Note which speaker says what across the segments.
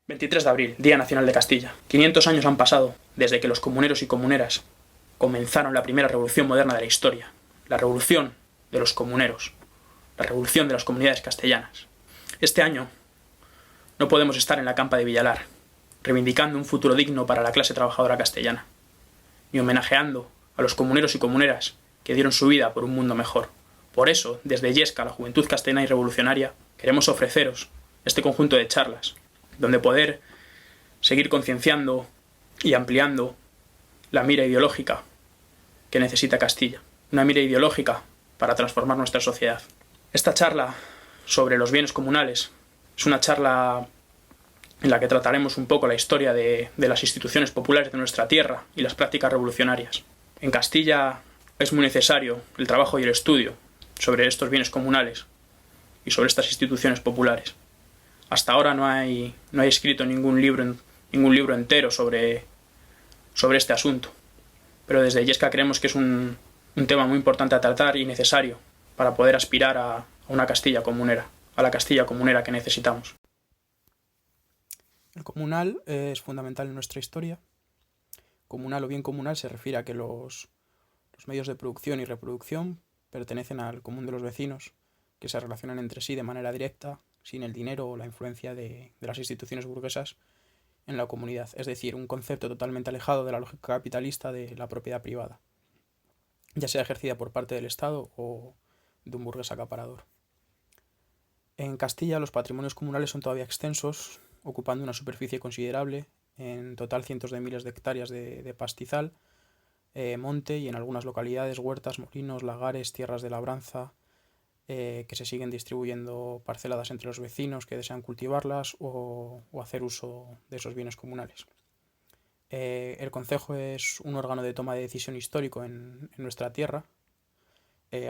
Speaker 1: 23 de abril, Día Nacional de Castilla. 500 años han pasado desde que los comuneros y comuneras comenzaron la primera revolución moderna de la historia, la revolución de los comuneros, la revolución de las comunidades castellanas. Este año no podemos estar en la campa de Villalar, reivindicando un futuro digno para la clase trabajadora castellana, ni homenajeando a los comuneros y comuneras que dieron su vida por un mundo mejor. Por eso, desde Illesca, la Juventud Castellana y Revolucionaria, queremos ofreceros este conjunto de charlas, donde poder seguir concienciando y ampliando la mira ideológica que necesita Castilla. Una mira ideológica para transformar nuestra sociedad. Esta charla sobre los bienes comunales es una charla en la que trataremos un poco la historia de las instituciones populares de nuestra tierra y las prácticas revolucionarias. En Castilla es muy necesario el trabajo y el estudio sobre estos bienes comunales y sobre estas instituciones populares. Hasta ahora no hay escrito ningún libro entero sobre este asunto, pero desde Illesca creemos que es un tema muy importante a tratar y necesario para poder aspirar a una Castilla comunera, a la Castilla comunera que necesitamos.
Speaker 2: El comunal es fundamental en nuestra historia. Comunal o bien comunal se refiere a que los medios de producción y reproducción pertenecen al común de los vecinos, que se relacionan entre sí de manera directa, sin el dinero o la influencia de las instituciones burguesas en la comunidad, es decir, un concepto totalmente alejado de la lógica capitalista de la propiedad privada, ya sea ejercida por parte del Estado o de un burgués acaparador. En Castilla los patrimonios comunales son todavía extensos, ocupando una superficie considerable, en total cientos de miles de hectáreas de pastizal, monte y en algunas localidades huertas, molinos, lagares, tierras de labranza, que se siguen distribuyendo parceladas entre los vecinos que desean cultivarlas o hacer uso de esos bienes comunales. El concejo es un órgano de toma de decisión histórico en nuestra tierra,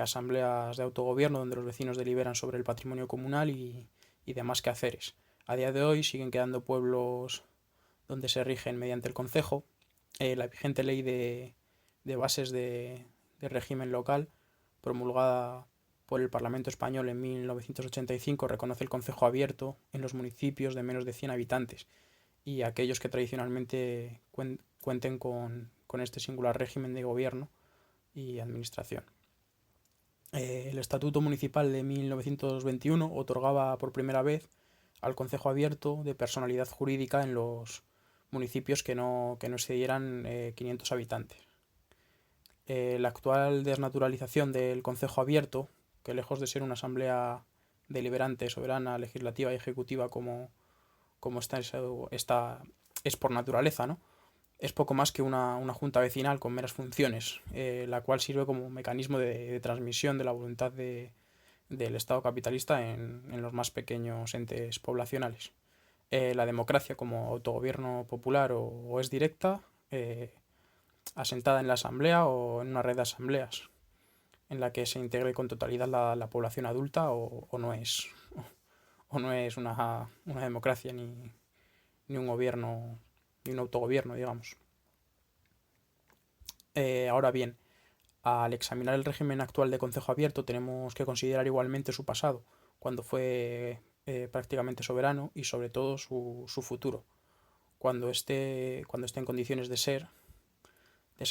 Speaker 2: asambleas de autogobierno donde los vecinos deliberan sobre el patrimonio comunal y demás quehaceres. A día de hoy siguen quedando pueblos donde se rigen mediante el concejo. La vigente ley de bases de régimen local, promulgada por el Parlamento Español en 1985, reconoce el concejo abierto en los municipios de menos de 100 habitantes y aquellos que tradicionalmente cuenten con este singular régimen de gobierno y administración. El Estatuto Municipal de 1921 otorgaba por primera vez al concejo abierto de personalidad jurídica en los municipios que no excedieran 500 habitantes. La actual desnaturalización del concejo abierto, que lejos de ser una asamblea deliberante, soberana, legislativa y ejecutiva como es por naturaleza, ¿no? Es poco más que una junta vecinal con meras funciones, la cual sirve como mecanismo de transmisión de la voluntad del Estado capitalista en los más pequeños entes poblacionales. La democracia como autogobierno popular o es directa, asentada en la asamblea o en una red de asambleas, en la que se integre con totalidad la población adulta o no es una democracia ni un gobierno ni un autogobierno, digamos. Ahora bien, al examinar el régimen actual de concejo abierto tenemos que considerar igualmente su pasado, cuando fue prácticamente soberano, y sobre todo su futuro, cuando esté en condiciones de ser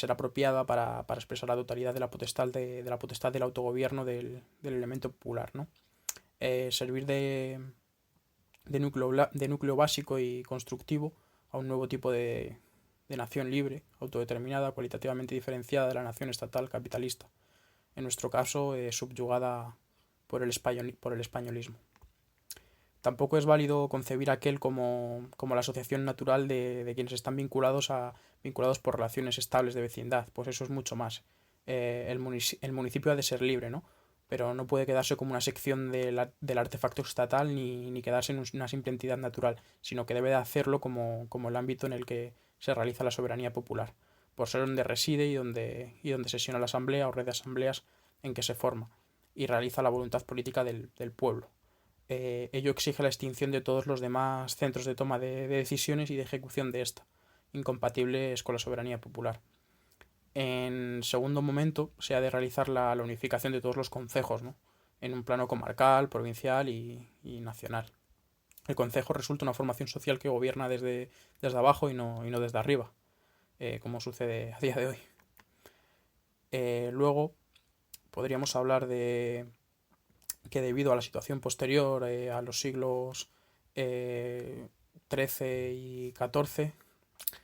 Speaker 2: apropiada para expresar la totalidad de la potestad del autogobierno del elemento popular, ¿no? Servir de núcleo básico y constructivo a un nuevo tipo de nación libre, autodeterminada, cualitativamente diferenciada de la nación estatal capitalista, en nuestro caso subyugada por el españolismo. Tampoco es válido concebir aquel como la asociación natural de quienes están vinculados por relaciones estables de vecindad, pues eso es mucho más. El municipio ha de ser libre, ¿no? Pero no puede quedarse como una sección del artefacto estatal ni quedarse en una simple entidad natural, sino que debe de hacerlo como el ámbito en el que se realiza la soberanía popular, por ser donde reside y donde sesiona la asamblea o red de asambleas en que se forma y realiza la voluntad política del pueblo. Ello exige la extinción de todos los demás centros de toma de decisiones y de ejecución de esta, incompatibles con la soberanía popular. En segundo momento, se ha de realizar la unificación de todos los concejos, ¿no? En un plano comarcal, provincial y nacional. el concejo resulta una formación social que gobierna desde abajo y no desde arriba, como sucede a día de hoy. Luego podríamos hablar de que debido a la situación posterior a los siglos XIII y XIV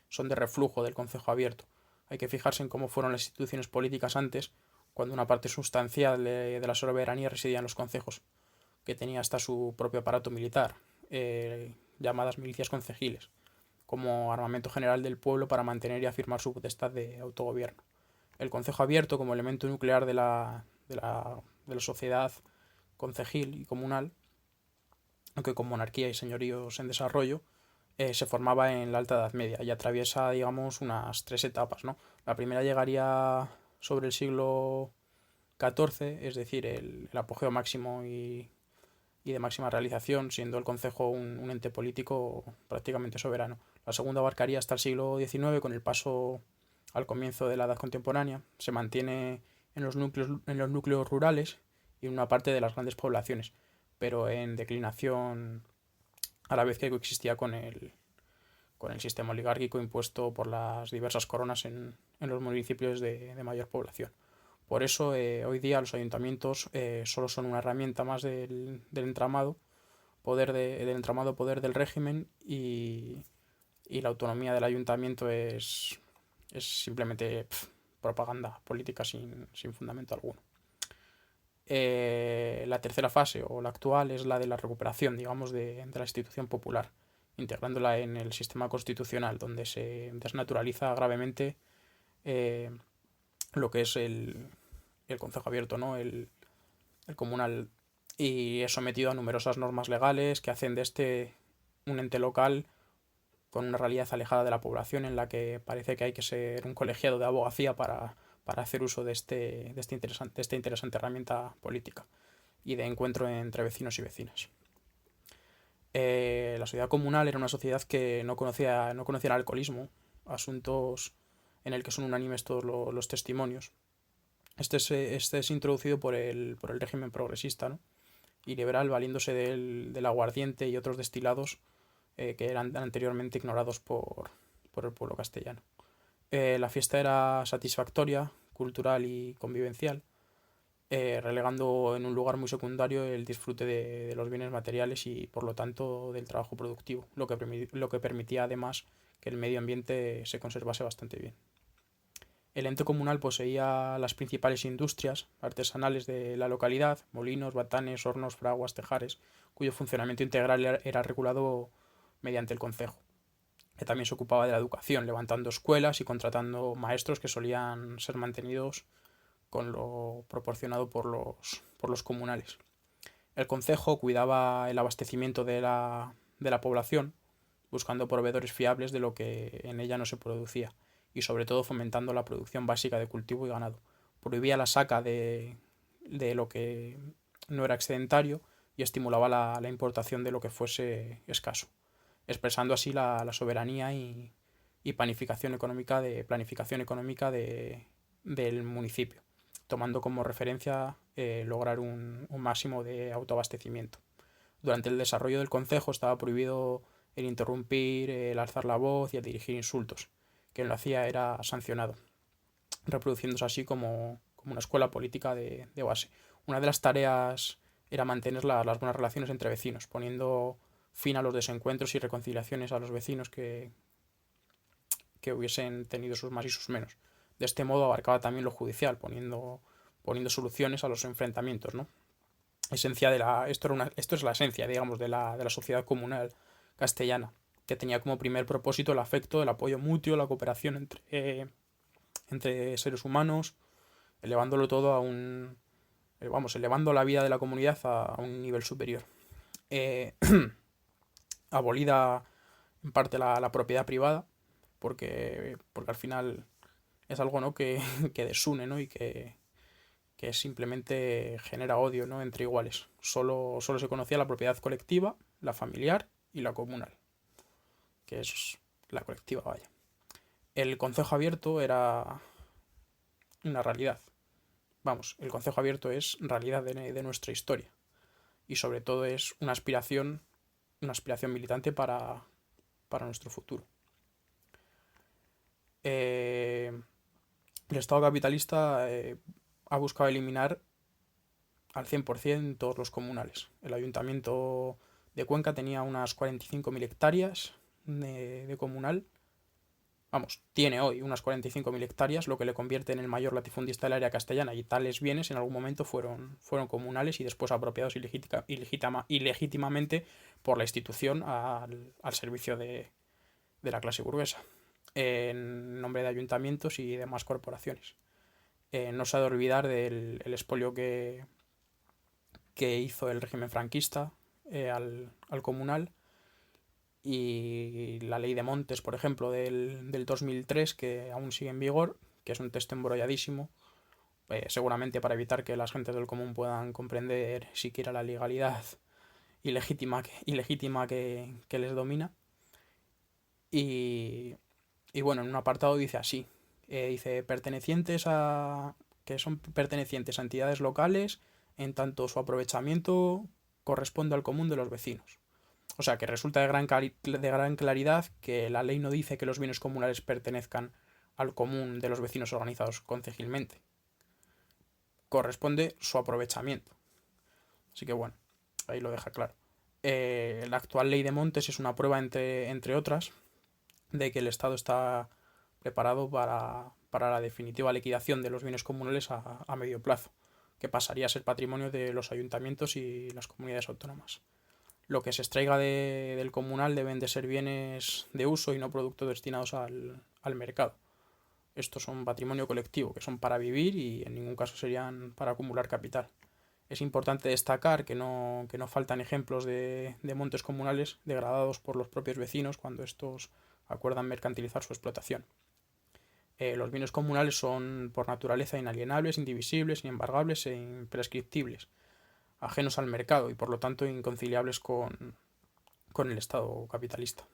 Speaker 2: son de reflujo del concejo abierto. Hay que fijarse en cómo fueron las instituciones políticas antes, cuando una parte sustancial de la soberanía residía en los concejos, que tenía hasta su propio aparato militar, llamadas milicias concejiles, como armamento general del pueblo para mantener y afirmar su potestad de autogobierno. El concejo abierto, como elemento nuclear de la sociedad concejil y comunal, aunque con monarquía y señoríos en desarrollo, se formaba en la Alta Edad Media y atraviesa, digamos, unas tres etapas, ¿no? La primera llegaría sobre el siglo XIV, es decir, el apogeo máximo y de máxima realización, siendo el concejo un ente político prácticamente soberano. La segunda abarcaría hasta el siglo XIX, con el paso al comienzo de la Edad Contemporánea. Se mantiene en los núcleos rurales y en una parte de las grandes poblaciones, pero en declinación a la vez que coexistía con el sistema oligárquico impuesto por las diversas coronas en los municipios de mayor población. Por eso, hoy día los ayuntamientos solo son una herramienta más del entramado poder del régimen, y la autonomía del ayuntamiento es simplemente propaganda política sin fundamento alguno. La tercera fase, o la actual, es la de la recuperación, digamos, de la institución popular, integrándola en el sistema constitucional, donde se desnaturaliza gravemente eh, lo que es el concejo abierto, ¿no? El comunal, y es sometido a numerosas normas legales que hacen de este un ente local con una realidad alejada de la población, en la que parece que hay que ser un colegiado de abogacía para hacer uso de esta interesante herramienta política y de encuentro entre vecinos y vecinas. La sociedad comunal era una sociedad que no conocía el alcoholismo, asuntos en el que son unánimes todos los testimonios. Este es introducido por el régimen progresista, ¿no? Y liberal, valiéndose del aguardiente y otros destilados que eran anteriormente ignorados por el pueblo castellano. La fiesta era satisfactoria, cultural y convivencial, relegando en un lugar muy secundario el disfrute de los bienes materiales y, por lo tanto, del trabajo productivo, lo que permitía además que el medio ambiente se conservase bastante bien. El ente comunal poseía las principales industrias artesanales de la localidad: molinos, batanes, hornos, fraguas, tejares, cuyo funcionamiento integral era regulado mediante el concejo, que también se ocupaba de la educación, levantando escuelas y contratando maestros que solían ser mantenidos con lo proporcionado por los comunales. El concejo cuidaba el abastecimiento de la población, buscando proveedores fiables de lo que en ella no se producía, y sobre todo fomentando la producción básica de cultivo y ganado. Prohibía la saca de lo que no era excedentario y estimulaba la importación de lo que fuese escaso, expresando así la soberanía y planificación económica del municipio, tomando como referencia lograr un máximo de autoabastecimiento. Durante el desarrollo del concejo estaba prohibido el interrumpir, el alzar la voz y el dirigir insultos. Quien lo hacía era sancionado, reproduciéndose así como una escuela política de base. Una de las tareas era mantener las buenas relaciones entre vecinos, poniendo fin a los desencuentros y reconciliaciones a los vecinos que hubiesen tenido sus más y sus menos. De este modo abarcaba también lo judicial, poniendo soluciones a los enfrentamientos, ¿no? Esto es la esencia, digamos, de la sociedad comunal castellana, que tenía como primer propósito el afecto, el apoyo mutuo, la cooperación entre seres humanos, elevándolo todo elevando la vida de la comunidad a un nivel superior. Eh, Abolida en parte la propiedad privada, porque al final es algo, ¿no?, que desune, ¿no?, y que simplemente genera odio, ¿no?, entre iguales. Solo se conocía la propiedad colectiva, la familiar y la comunal, que es la colectiva, vaya. El concejo abierto era una realidad. Vamos, el concejo abierto es realidad de nuestra historia, y sobre todo es una aspiración una aspiración militante para nuestro futuro. El Estado capitalista ha buscado eliminar al 100% todos los comunales. El Ayuntamiento de Cuenca tenía unas 45.000 hectáreas de comunal. Vamos, tiene hoy unas 45.000 hectáreas, lo que le convierte en el mayor latifundista del área castellana, y tales bienes en algún momento fueron comunales y después apropiados ilegítimamente por la institución al servicio de la clase burguesa, en nombre de ayuntamientos y demás corporaciones. No se ha de olvidar del el expolio que hizo el régimen franquista al comunal, y la ley de Montes, por ejemplo, del 2003, que aún sigue en vigor, que es un texto embrolladísimo, seguramente para evitar que las gentes del común puedan comprender siquiera la legalidad ilegítima que les domina. Y bueno, en un apartado dice así, dice que son pertenecientes a entidades locales en tanto su aprovechamiento corresponde al común de los vecinos. O sea, que resulta de gran claridad que la ley no dice que los bienes comunales pertenezcan al común de los vecinos organizados concejilmente. Corresponde su aprovechamiento. Así que bueno, ahí lo deja claro. La actual ley de Montes es una prueba, entre otras, de que el Estado está preparado para la definitiva liquidación de los bienes comunales a medio plazo, que pasaría a ser patrimonio de los ayuntamientos y las comunidades autónomas. Lo que se extraiga del comunal deben de ser bienes de uso y no productos destinados al mercado. Estos son patrimonio colectivo, que son para vivir y en ningún caso serían para acumular capital. Es importante destacar que no faltan ejemplos de montes comunales degradados por los propios vecinos cuando estos acuerdan mercantilizar su explotación. Los bienes comunales son por naturaleza inalienables, indivisibles, inembargables e imprescriptibles, ajenos al mercado y por lo tanto inconciliables con el Estado capitalista.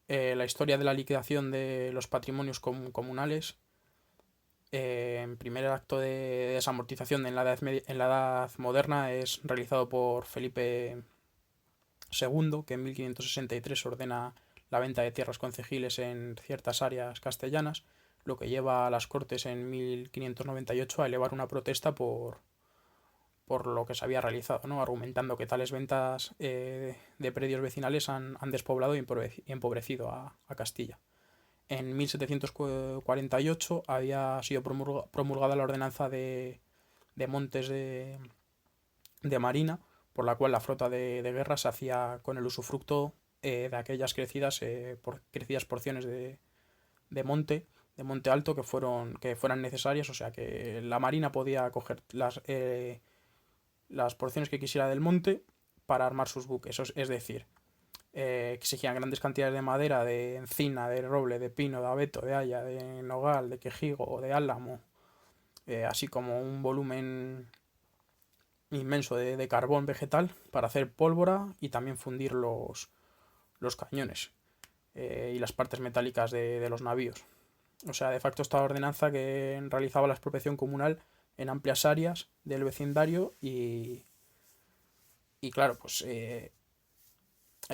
Speaker 2: La historia de la liquidación de los patrimonios comunales, en primer acto de desamortización en la edad moderna, es realizado por Felipe II, que en 1563 ordena la venta de tierras concejiles en ciertas áreas castellanas, lo que lleva a las Cortes en 1598 a elevar una protesta por lo que se había realizado, ¿no? Argumentando que tales ventas de predios vecinales han despoblado y empobrecido a Castilla. En 1748 había sido promulgada la ordenanza de montes de Marina, por la cual la flota de guerra se hacía con el usufructo de aquellas crecidas porciones de monte alto que fueran necesarias. O sea que la Marina podía coger las porciones que quisiera del monte para armar sus buques. Es decir, exigían grandes cantidades de madera, de encina, de roble, de pino, de abeto, de haya, de nogal, de quejigo o de álamo, así como un volumen inmenso de carbón vegetal para hacer pólvora y también fundir los cañones y las partes metálicas de los navíos. O sea, de facto esta ordenanza que realizaba la expropiación comunal en amplias áreas del vecindario y claro, pues el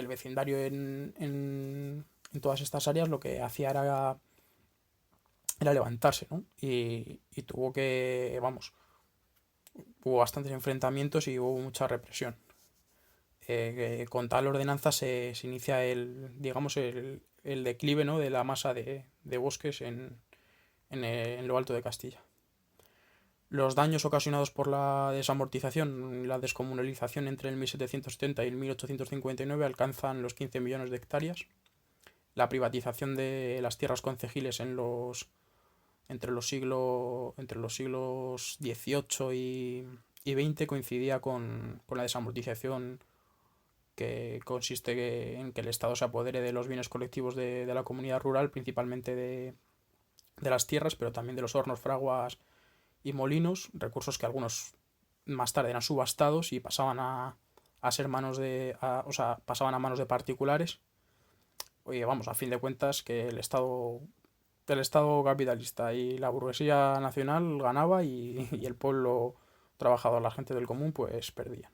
Speaker 2: vecindario en todas estas áreas lo que hacía era levantarse, ¿no? Y tuvo que, vamos, hubo bastantes enfrentamientos y hubo mucha represión. Con tal ordenanza se inicia el declive, ¿no?, de la masa de bosques en lo alto de Castilla. Los daños ocasionados por la desamortización y la descomunalización entre el 1770 y el 1859 alcanzan los 15 millones de hectáreas. La privatización de las tierras concejiles entre los siglos XVIII y XX coincidía con la desamortización, que consiste en que el Estado se apodere de los bienes colectivos de la comunidad rural, principalmente de las tierras, pero también de los hornos, fraguas y molinos, recursos que algunos más tarde eran subastados y pasaban a manos de particulares. Oye, vamos, a fin de cuentas que el Estado capitalista y la burguesía nacional ganaba y el pueblo trabajador, la gente del común, pues perdían.